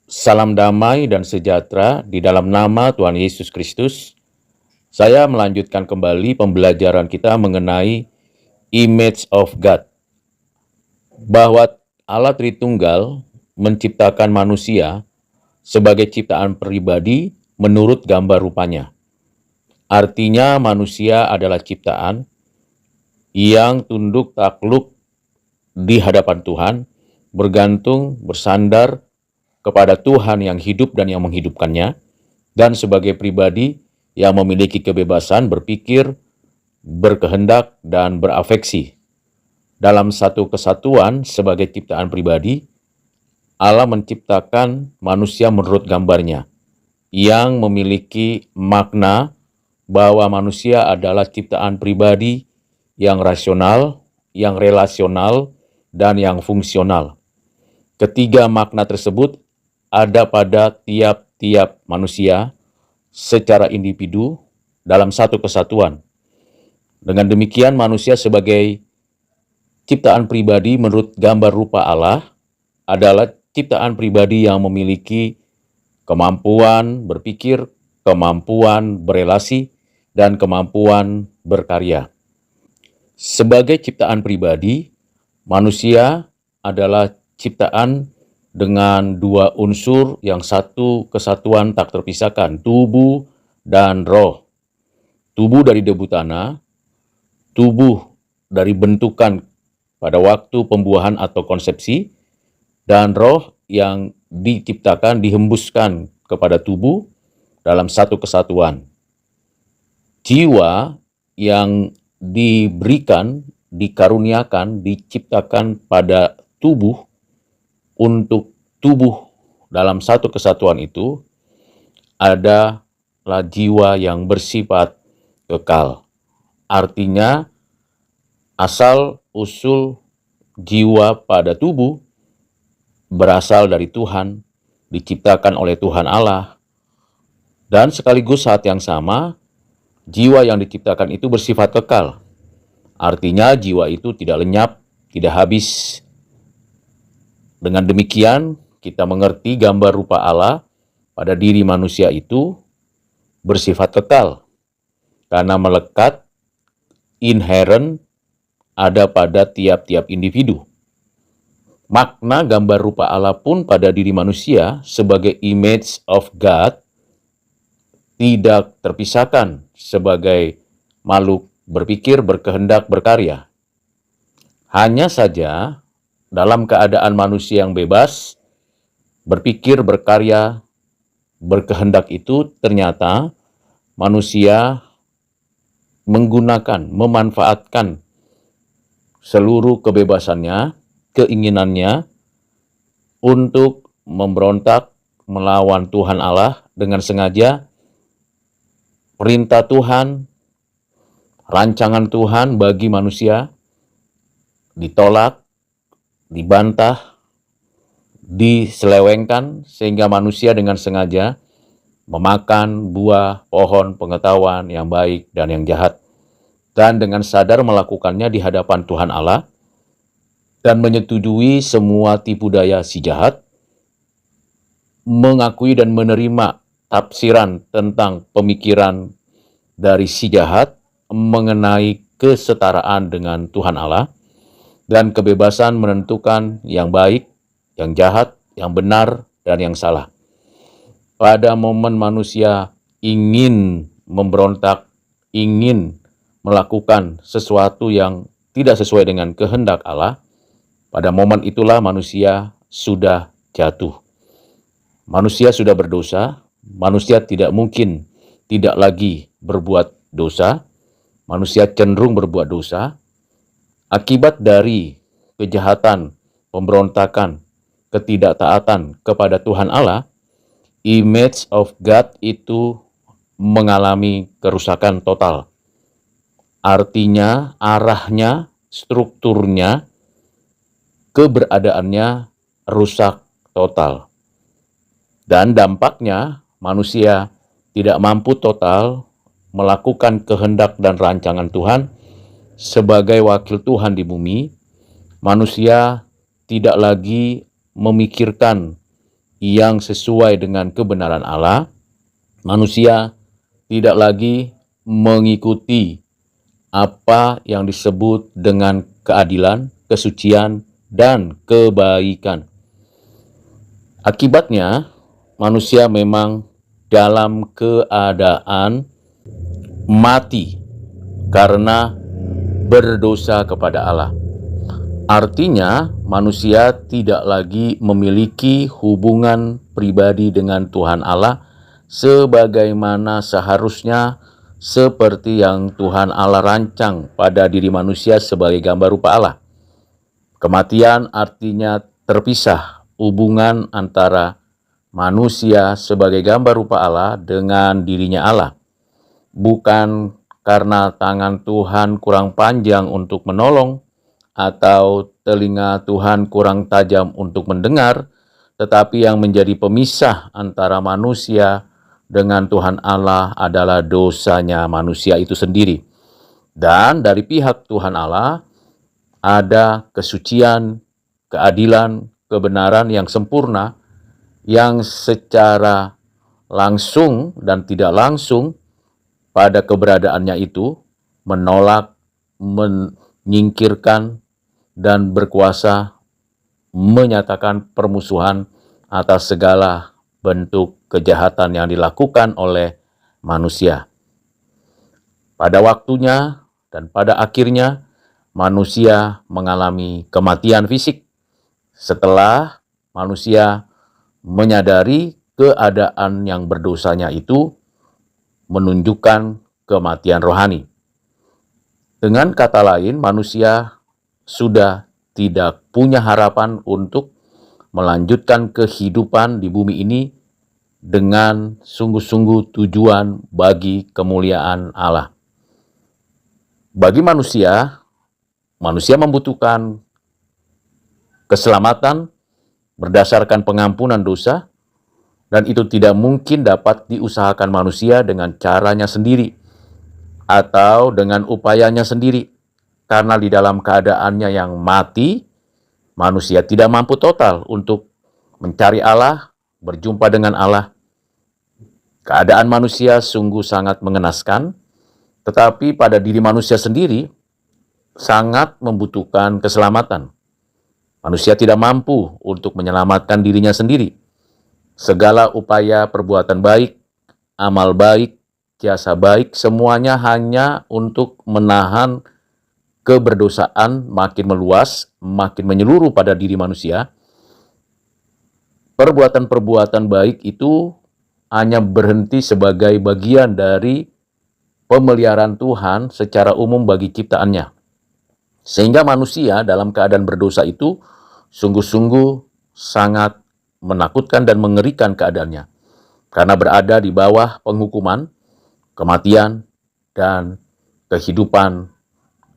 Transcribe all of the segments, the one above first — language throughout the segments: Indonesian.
Salam damai dan sejahtera di dalam nama Tuhan Yesus Kristus. Saya melanjutkan kembali pembelajaran kita mengenai image of God. Bahwa Allah Tritunggal menciptakan manusia sebagai ciptaan pribadi menurut gambar rupanya. Artinya manusia adalah ciptaan yang tunduk takluk di hadapan Tuhan, bergantung, bersandar kepada Tuhan yang hidup dan yang menghidupkannya, dan sebagai pribadi yang memiliki kebebasan berpikir, berkehendak, dan berafeksi. Dalam satu kesatuan sebagai ciptaan pribadi, Allah menciptakan manusia menurut gambarnya, yang memiliki makna bahwa manusia adalah ciptaan pribadi yang rasional, yang relasional, dan yang fungsional. Ketiga makna tersebut ada pada tiap-tiap manusia secara individu dalam satu kesatuan. Dengan demikian, manusia sebagai ciptaan pribadi menurut gambar rupa Allah adalah ciptaan pribadi yang memiliki kemampuan berpikir, kemampuan berelasi, dan kemampuan berkarya. Sebagai ciptaan pribadi, manusia adalah ciptaan dengan dua unsur yang satu kesatuan tak terpisahkan, tubuh dan roh. Tubuh dari debu tanah, tubuh dari bentukan pada waktu pembuahan atau konsepsi, dan roh yang diciptakan dihembuskan kepada tubuh dalam satu kesatuan. Jiwa yang diberikan, dikaruniakan, diciptakan pada tubuh untuk tubuh dalam satu kesatuan itu adalah jiwa yang bersifat kekal. Artinya, asal-usul jiwa pada tubuh berasal dari Tuhan, diciptakan oleh Tuhan Allah, dan sekaligus saat yang sama, jiwa yang diciptakan itu bersifat kekal. Artinya, jiwa itu tidak lenyap, tidak habis. Dengan demikian, kita mengerti gambar rupa Allah pada diri manusia itu bersifat kekal, karena melekat, inherent, ada pada tiap-tiap individu. Makna gambar rupa Allah pun pada diri manusia sebagai image of God tidak terpisahkan sebagai makhluk berpikir, berkehendak, berkarya. Hanya saja, dalam keadaan manusia yang bebas, berpikir, berkarya, berkehendak itu ternyata manusia menggunakan, memanfaatkan seluruh kebebasannya, keinginannya untuk memberontak melawan Tuhan Allah dengan sengaja. Perintah Tuhan, rancangan Tuhan bagi manusia ditolak, dibantah, diselewengkan, sehingga manusia dengan sengaja memakan buah pohon pengetahuan yang baik dan yang jahat, dan dengan sadar melakukannya di hadapan Tuhan Allah, dan menyetujui semua tipu daya si jahat, mengakui dan menerima tafsiran tentang pemikiran dari si jahat mengenai kesetaraan dengan Tuhan Allah, dan kebebasan menentukan yang baik, yang jahat, yang benar, dan yang salah. Pada momen manusia ingin memberontak, ingin melakukan sesuatu yang tidak sesuai dengan kehendak Allah, pada momen itulah manusia sudah jatuh. Manusia sudah berdosa, manusia tidak mungkin tidak lagi berbuat dosa, manusia cenderung berbuat dosa. Akibat dari kejahatan, pemberontakan, ketidaktaatan kepada Tuhan Allah, image of God itu mengalami kerusakan total. Artinya, arahnya, strukturnya, keberadaannya rusak total. Dan dampaknya, manusia tidak mampu total melakukan kehendak dan rancangan Tuhan. Sebagai wakil Tuhan di bumi, manusia tidak lagi memikirkan yang sesuai dengan kebenaran Allah, manusia tidak lagi mengikuti apa yang disebut dengan keadilan, kesucian, dan kebaikan. Akibatnya, manusia memang dalam keadaan mati karena berdosa kepada Allah. Artinya, manusia tidak lagi memiliki hubungan pribadi dengan Tuhan Allah sebagaimana seharusnya, seperti yang Tuhan Allah rancang pada diri manusia sebagai gambar rupa Allah. Kematian artinya terpisah hubungan antara manusia sebagai gambar rupa Allah dengan dirinya Allah. Bukan karena tangan Tuhan kurang panjang untuk menolong, atau telinga Tuhan kurang tajam untuk mendengar, tetapi yang menjadi pemisah antara manusia dengan Tuhan Allah adalah dosanya manusia itu sendiri. Dan dari pihak Tuhan Allah ada kesucian, keadilan, kebenaran yang sempurna, yang secara langsung dan tidak langsung pada keberadaannya itu menolak, menyingkirkan, dan berkuasa menyatakan permusuhan atas segala bentuk kejahatan yang dilakukan oleh manusia. Pada waktunya dan pada akhirnya, manusia mengalami kematian fisik setelah manusia menyadari keadaan yang berdosanya itu menunjukkan kematian rohani. Dengan kata lain, manusia sudah tidak punya harapan untuk melanjutkan kehidupan di bumi ini dengan sungguh-sungguh tujuan bagi kemuliaan Allah. Bagi manusia membutuhkan keselamatan berdasarkan pengampunan dosa, dan itu tidak mungkin dapat diusahakan manusia dengan caranya sendiri atau dengan upayanya sendiri. Karena di dalam keadaannya yang mati, manusia tidak mampu total untuk mencari Allah, berjumpa dengan Allah. Keadaan manusia sungguh sangat mengenaskan, tetapi pada diri manusia sendiri sangat membutuhkan keselamatan. Manusia tidak mampu untuk menyelamatkan dirinya sendiri. Segala upaya perbuatan baik, amal baik, jasa baik, semuanya hanya untuk menahan keberdosaan makin meluas, makin menyeluruh pada diri manusia. Perbuatan-perbuatan baik itu hanya berhenti sebagai bagian dari pemeliharaan Tuhan secara umum bagi ciptaannya. Sehingga manusia dalam keadaan berdosa itu sungguh-sungguh sangat menakutkan dan mengerikan keadaannya. Karena berada di bawah penghukuman, kematian, dan kehidupan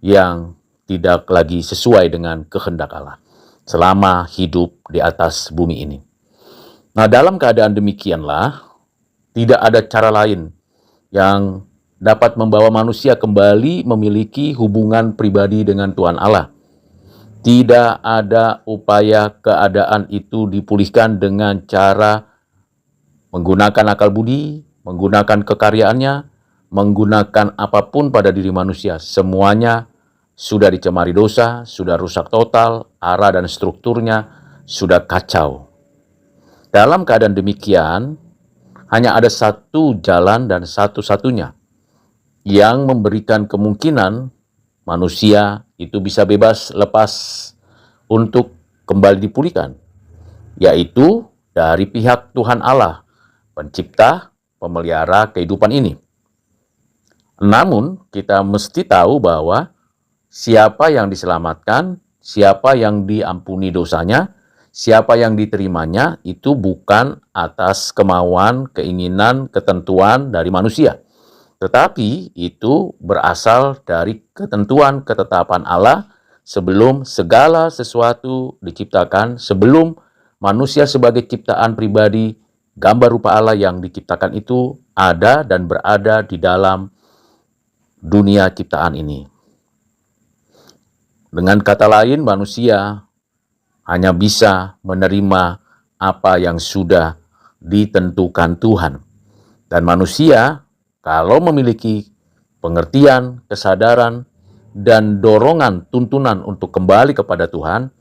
yang tidak lagi sesuai dengan kehendak Allah selama hidup di atas bumi ini. Nah, dalam keadaan demikianlah, tidak ada cara lain yang dapat membawa manusia kembali memiliki hubungan pribadi dengan Tuhan Allah. Tidak ada upaya keadaan itu dipulihkan dengan cara menggunakan akal budi, menggunakan kekaryaannya, menggunakan apapun pada diri manusia. Semuanya sudah dicemari dosa, sudah rusak total, arah dan strukturnya sudah kacau. Dalam keadaan demikian, hanya ada satu jalan dan satu-satunya yang memberikan kemungkinan manusia itu bisa bebas lepas untuk kembali dipulihkan, yaitu dari pihak Tuhan Allah, pencipta, pemelihara kehidupan ini. Namun, kita mesti tahu bahwa siapa yang diselamatkan, siapa yang diampuni dosanya, siapa yang diterimanya, itu bukan atas kemauan, keinginan, ketentuan dari manusia. Tetapi itu berasal dari ketentuan ketetapan Allah sebelum segala sesuatu diciptakan, sebelum manusia sebagai ciptaan pribadi, gambar rupa Allah yang diciptakan itu ada dan berada di dalam dunia ciptaan ini. Dengan kata lain, manusia hanya bisa menerima apa yang sudah ditentukan Tuhan. Dan manusia kalau memiliki pengertian, kesadaran, dan dorongan tuntunan untuk kembali kepada Tuhan,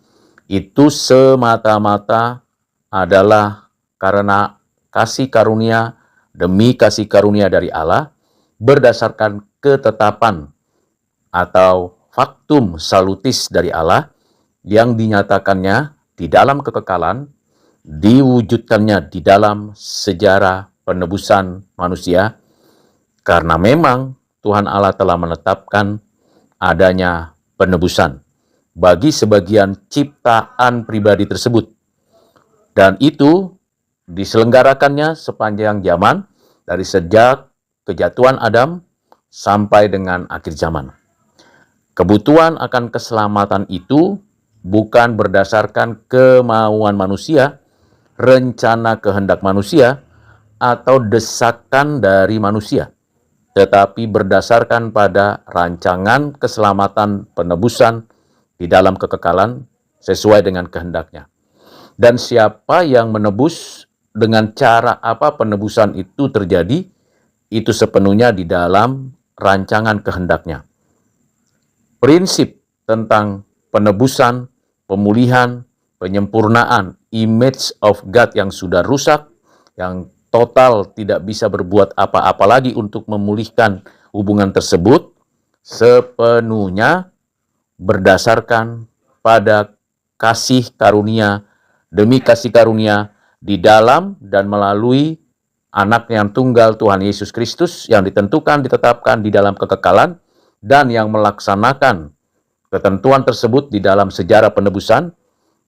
itu semata-mata adalah karena kasih karunia demi kasih karunia dari Allah berdasarkan ketetapan atau faktum salutis dari Allah yang dinyatakannya di dalam kekekalan, diwujudkannya di dalam sejarah penebusan manusia, karena memang Tuhan Allah telah menetapkan adanya penebusan bagi sebagian ciptaan pribadi tersebut. Dan itu diselenggarakannya sepanjang zaman, dari sejak kejatuhan Adam sampai dengan akhir zaman. Kebutuhan akan keselamatan itu bukan berdasarkan kemauan manusia, rencana kehendak manusia, atau desakan dari manusia, tetapi berdasarkan pada rancangan keselamatan penebusan di dalam kekekalan sesuai dengan kehendaknya. Dan siapa yang menebus, dengan cara apa penebusan itu terjadi, itu sepenuhnya di dalam rancangan kehendaknya. Prinsip tentang penebusan, pemulihan, penyempurnaan image of God yang sudah rusak, yang total tidak bisa berbuat apa-apa lagi untuk memulihkan hubungan tersebut, sepenuhnya berdasarkan pada kasih karunia demi kasih karunia di dalam dan melalui anak yang tunggal Tuhan Yesus Kristus yang ditentukan, ditetapkan di dalam kekekalan, dan yang melaksanakan ketentuan tersebut di dalam sejarah penebusan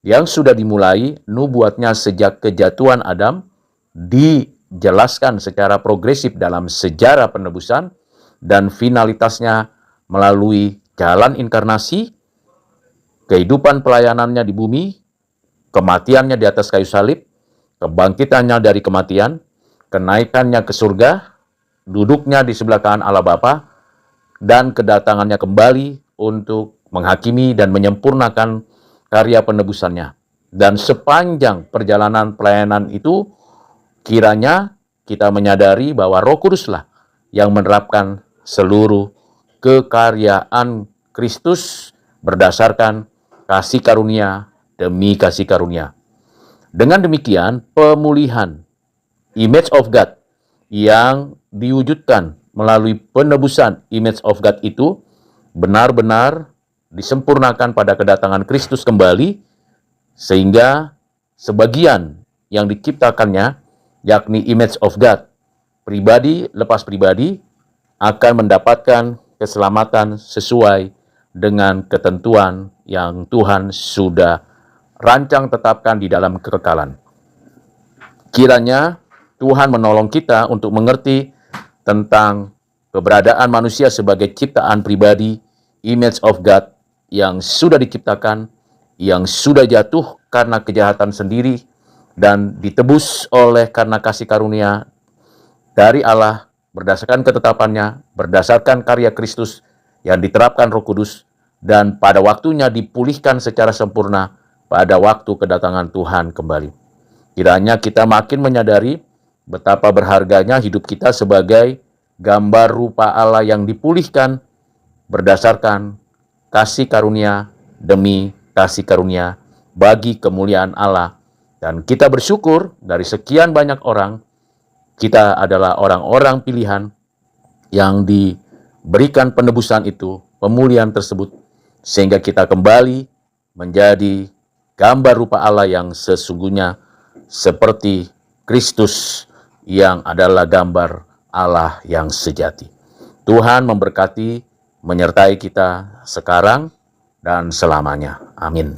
yang sudah dimulai nubuatnya sejak kejatuhan Adam, dijelaskan secara progresif dalam sejarah penebusan, dan finalitasnya melalui jalan inkarnasi, kehidupan pelayanannya di bumi, kematiannya di atas kayu salib, kebangkitannya dari kematian, kenaikannya ke surga, duduknya di sebelah kanan Allah Bapa, dan kedatangannya kembali untuk menghakimi dan menyempurnakan karya penebusannya. Dan sepanjang perjalanan pelayanan itu, kiranya kita menyadari bahwa Roh Kuduslah yang menerapkan seluruh kekaryaan Kristus berdasarkan kasih karunia demi kasih karunia. Dengan demikian, pemulihan image of God yang diwujudkan melalui penebusan image of God itu benar-benar disempurnakan pada kedatangan Kristus kembali, sehingga sebagian yang diciptakannya, yakni image of God, pribadi lepas pribadi, akan mendapatkan keselamatan sesuai dengan ketentuan yang Tuhan sudah rancang tetapkan di dalam kekekalan. Kiranya Tuhan menolong kita untuk mengerti tentang keberadaan manusia sebagai ciptaan pribadi, image of God, yang sudah diciptakan, yang sudah jatuh karena kejahatan sendiri, dan ditebus oleh karena kasih karunia dari Allah, berdasarkan ketetapannya, berdasarkan karya Kristus yang diterapkan Roh Kudus, dan pada waktunya dipulihkan secara sempurna pada waktu kedatangan Tuhan kembali. Kiranya kita makin menyadari betapa berharganya hidup kita sebagai gambar rupa Allah yang dipulihkan berdasarkan kasih karunia demi kasih karunia bagi kemuliaan Allah. Dan kita bersyukur dari sekian banyak orang, kita adalah orang-orang pilihan yang diberikan penebusan itu, pemulihan tersebut, sehingga kita kembali menjadi gambar rupa Allah yang sesungguhnya seperti Kristus yang adalah gambar Allah yang sejati. Tuhan memberkati, menyertai kita sekarang dan selamanya. Amin.